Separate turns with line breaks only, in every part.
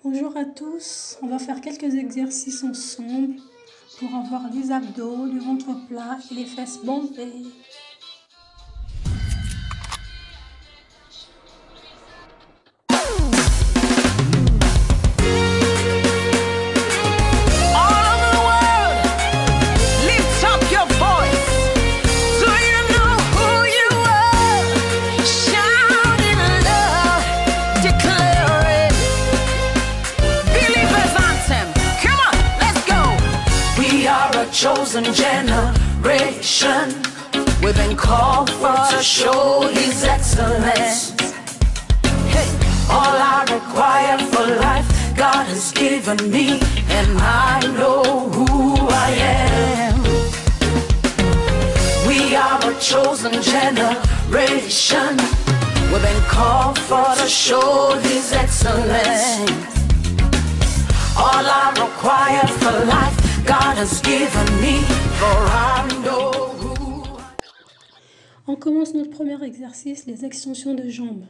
Bonjour à tous, on va faire quelques exercices ensemble pour avoir les abdos, le ventre plat et les fesses bombées.
Chosen generation, we've been called for to show His excellence. Hey, all I require for life, God has given me, and I know who I am. We are a chosen generation, we've been called for to show His excellence. All I require for life, God has given me, for I know who.
On commence notre premier exercice, les extensions de jambes.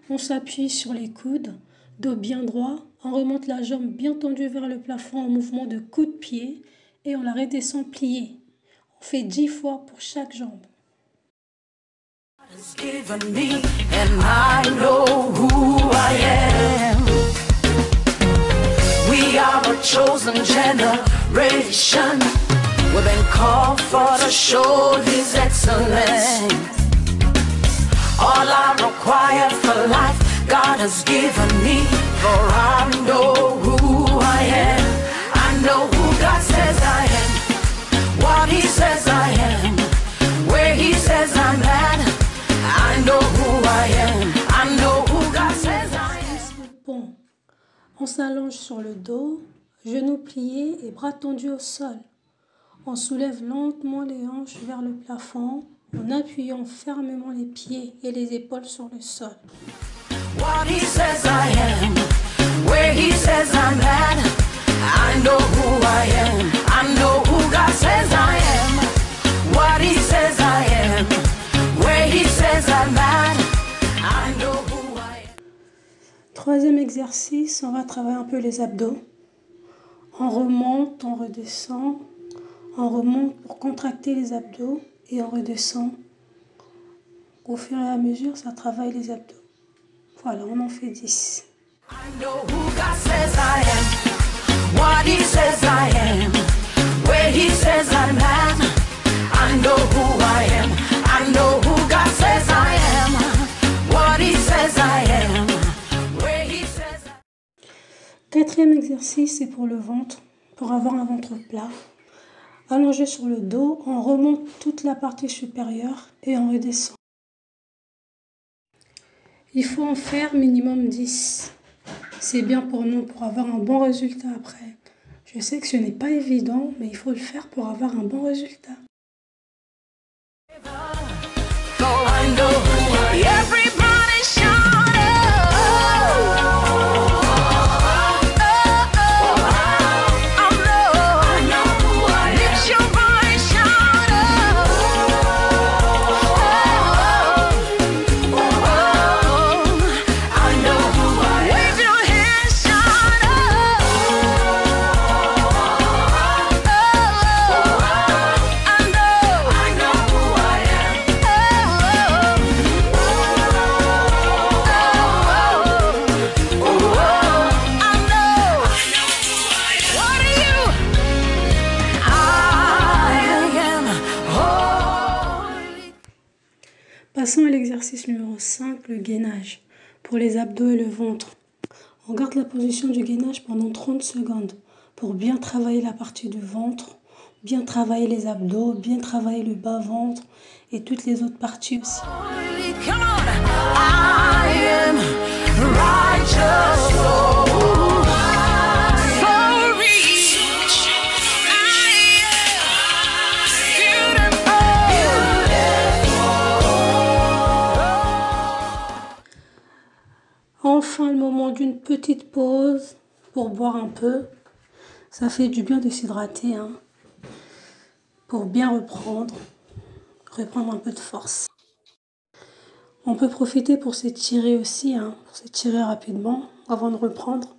On s'appuie sur les coudes, dos bien droit, on remonte la jambe bien tendue vers le plafond en mouvement de coup de pied et on la redescend pliée. On fait 10 fois pour chaque jambe.
God has given me, and I know who I am. We are a chosen generation, we've been called for to show His excellence. All I require for life, God has given me, for I know who I am. I know who God says I am, what He says I am, where He says I'm at. I know who I am, I know who God says I am.
Bon. On s'allonge sur le dos, genoux pliés et bras tendus au sol. On soulève lentement les hanches vers le plafond en appuyant fermement les pieds et les épaules sur le sol.
What He says I am, where He says I'm at. I know who I am, I know who God says I am. What He says I am, where He says I'm at. I know who I am.
Troisième exercice, on va travailler un peu les abdos. On remonte, on redescend. On remonte pour contracter les abdos et on redescend. Au fur et à mesure, ça travaille les abdos. Voilà, on en fait 10.
I know who God says I am, what He says I am, where He says I'm at. I know who I am, I know who God says I am, what He says I am, where He says I am.
Quatrième exercice, c'est pour le ventre, pour avoir un ventre plat. Allongé sur le dos, on remonte toute la partie supérieure et on redescend. Il faut en faire minimum 10. C'est bien pour nous, pour avoir un bon résultat après. Je sais que ce n'est pas évident, mais il faut le faire pour avoir un bon résultat.
So I know who I am. Everybody shout
Passons à l'exercice numéro 5, le gainage, pour les abdos et le ventre. On garde la position du gainage pendant 30 secondes pour bien travailler la partie du ventre, bien travailler les abdos, bien travailler le bas-ventre et toutes les autres parties aussi.
Come on, I am righteous.
Enfin, le moment d'une petite pause pour boire un peu. Ça fait du bien de s'hydrater, hein, pour bien reprendre un peu de force. On peut profiter pour s'étirer aussi, hein, pour s'étirer rapidement avant de reprendre.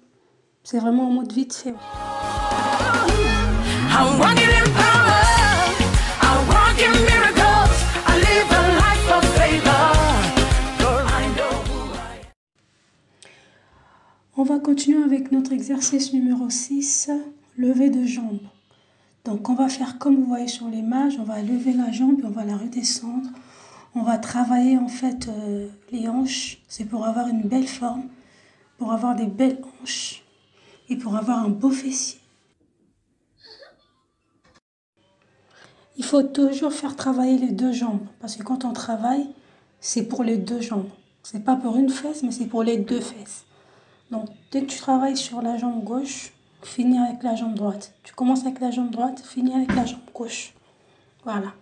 C'est vraiment en mode vite fait.
I'm walking in power. I walk in miracles. I live a life of favor. For I know who I am.
On va continuer avec notre exercice numéro 6, lever de jambes. Donc on va faire comme vous voyez sur l'image, on va lever la jambe et on va la redescendre. On va travailler en fait les hanches, c'est pour avoir une belle forme, pour avoir des belles hanches et pour avoir un beau fessier. Il faut toujours faire travailler les deux jambes parce que quand on travaille, c'est pour les deux jambes. C'est pas pour une fesse, mais c'est pour les deux fesses. Donc dès que tu travailles sur la jambe gauche, finis avec la jambe droite. Tu commences avec la jambe droite, finis avec la jambe gauche. Voilà.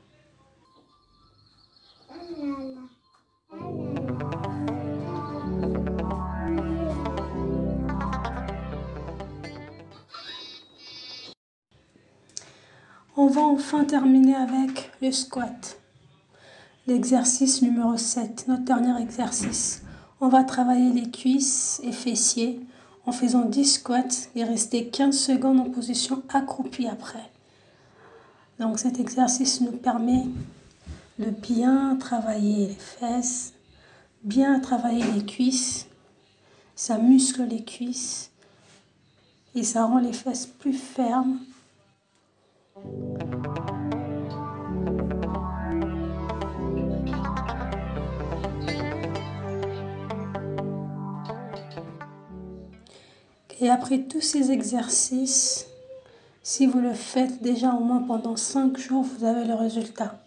On va enfin terminer avec le squat. L'exercice numéro 7, notre dernier exercice. On va travailler les cuisses et fessiers en faisant 10 squats et rester 15 secondes en position accroupie après. Donc cet exercice nous permet de bien travailler les fesses, bien travailler les cuisses. Ça muscle les cuisses et ça rend les fesses plus fermes. Et après tous ces exercices, si vous le faites déjà au moins pendant 5 jours, vous avez le résultat.